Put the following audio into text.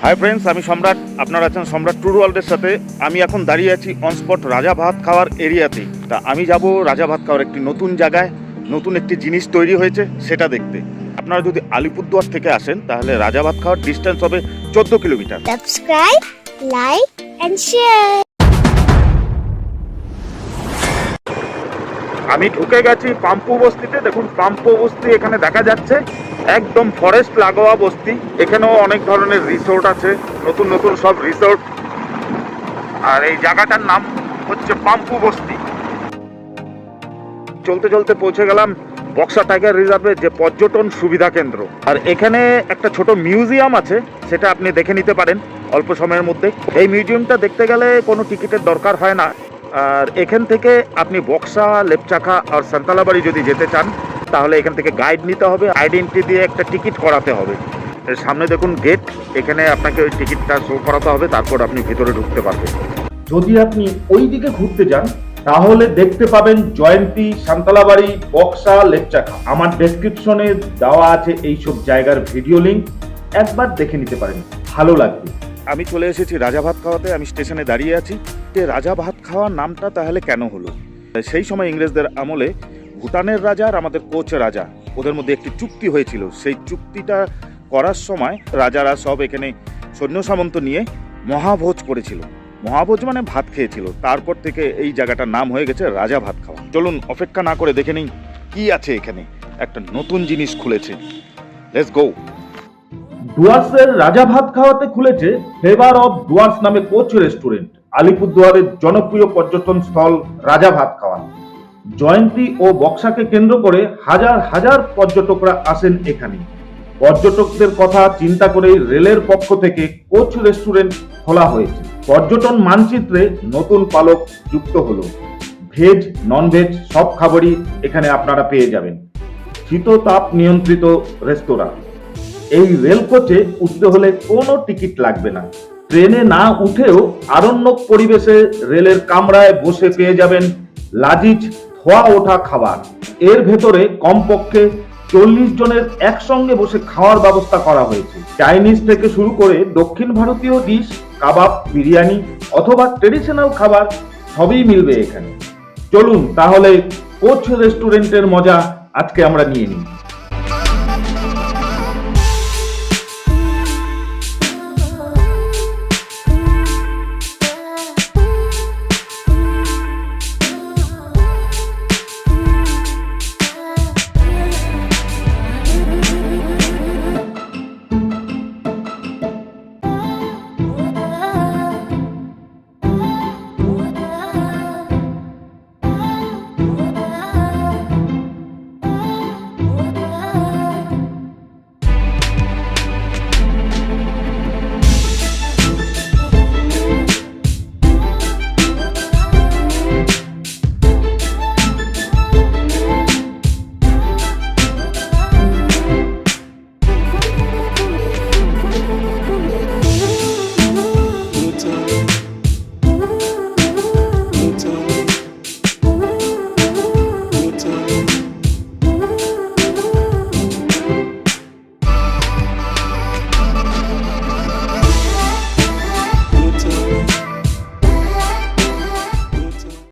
Hi friends, আমি সম্রাট। আপনারা আছেন সম্রাট ট্যুর ওয়ার্ল্ডের সাথে। আমি এখন দাঁড়িয়ে আছি অনস্পট রাজা ভাত খাওয়ার এরিয়াতে। তা আমি যাব রাজা ভাত খাওয়ার একটি নতুন জায়গায়, নতুন একটি জিনিস তৈরি হয়েছে সেটা দেখতে। আপনারা যদি আলিপুরদুয়ার থেকে আসেন তাহলে রাজা ভাত খাওয়ার ডিস্টেন্স হবে 14 kilometre. Subscribe, like and share. আমি ঢুকে গেছি পাম্পু বস্তিতে। দেখুন পাম্পু বস্তি এখানে দেখা যাচ্ছে, একদম ফরেস্ট লাগোয়া বস্তি। এখানেও অনেক ধরনের রিসোর্ট আছে, নতুন নতুন সব রিসোর্ট। আর এই জায়গাটার নাম হচ্ছে পাম্পু বস্তি। চলতে চলতে পৌঁছে গেলাম বক্সা টাইগার রিজার্ভের যে পর্যটন সুবিধা কেন্দ্র। আর এখানে একটা ছোট মিউজিয়াম আছে, সেটা আপনি দেখে নিতে পারেন অল্প সময়ের মধ্যে। এই মিউজিয়ামটা দেখতে গেলে কোনো টিকিটের দরকার হয় না। আর এখান থেকে আপনি বক্সা, লেপচাখা আর সান্তালাবাড়ি যদি যেতে চান তাহলে এখান থেকে গাইড নিতে হবে, আইডেন্টিটি দিয়ে একটা টিকিট করাতে হবে। এর সামনে দেখুন গেট, এখানে আপনাকে ওই টিকিটটা শো করাতে হবে, তারপর আপনি ভিতরে ঢুকতে পারবেন। যদি আপনি ওই দিকে ঘুরতে যান তাহলে দেখতে পাবেন জয়ন্তী, সান্তালাবাড়ি, বক্সা, লেপচাখা। আমার ডেসক্রিপশনে দেওয়া আছে এইসব জায়গার ভিডিও লিংক, একবার দেখে নিতে পারেন, ভালো লাগবে। আমি চলে এসেছি রাজা ভাত খাওয়াতে। আমি স্টেশনে দাঁড়িয়ে আছি। যে রাজা ভাত খাওয়ার নামটা তাহলে কেন হলো? সেই সময় ইংরেজদের আমলে ভুটানের রাজা আর আমাদের কোচ রাজা, ওদের মধ্যে একটি চুক্তি হয়েছিল। সেই চুক্তিটা করার সময় রাজারা সব এখানে সৈন্য সামন্ত নিয়ে মহাভোজ করেছিল। মহাভোজ মানে ভাত খেয়েছিল। তারপর থেকে এই জায়গাটার নাম হয়ে গেছে রাজা ভাত খাওয়া। চলুন অপেক্ষা না করে দেখে নিই কি আছে এখানে। একটা নতুন জিনিস খুলেছে, লেটস গো। ডুয়ার্সের রাজা ভাত খাওয়াতে খুলেছে ফ্লেভার অফ ডুয়ার্স নামে কোচ রেস্টুরেন্ট। আলিপুরদুয়ারের জনপ্রিয় পর্যটন স্থল রাজা ভাত খাওয়া। জয়ন্তী ও বক্সাকে কেন্দ্র করে হাজার হাজার পর্যটকরা আসেন এখানে। পর্যটকদের কথা চিন্তা করেই রেলের পক্ষ থেকে কোচ রেস্টুরেন্ট খোলা হয়েছে। পর্যটন মানচিত্রে নতুন পালক যুক্ত হলো। ভেজ, নন ভেজ সব খাবারই এখানে আপনারা পেয়ে যাবেন। শীত তাপ নিয়ন্ত্রিত রেস্তোরাঁ। এই রেল কোচে উঠতে হলে কোনো টিকিট লাগবে না। ট্রেনে না উঠেও আরণ্যক পরিবেশে রেলের কামরায় বসে পেয়ে যাবেন লাজিজ ধোয়া ওঠা খাবার। এর ভেতরে কমপক্ষে 40 জনের একসঙ্গে বসে খাওয়ার ব্যবস্থা করা হয়েছে। চাইনিজ থেকে শুরু করে দক্ষিণ ভারতীয় ডিশ, কাবাব, বিরিয়ানি অথবা ট্রেডিশনাল খাবার সবই মিলবে এখানে। চলুন তাহলে কোচ রেস্টুরেন্টের মজা আজকে আমরা নিয়ে নিই।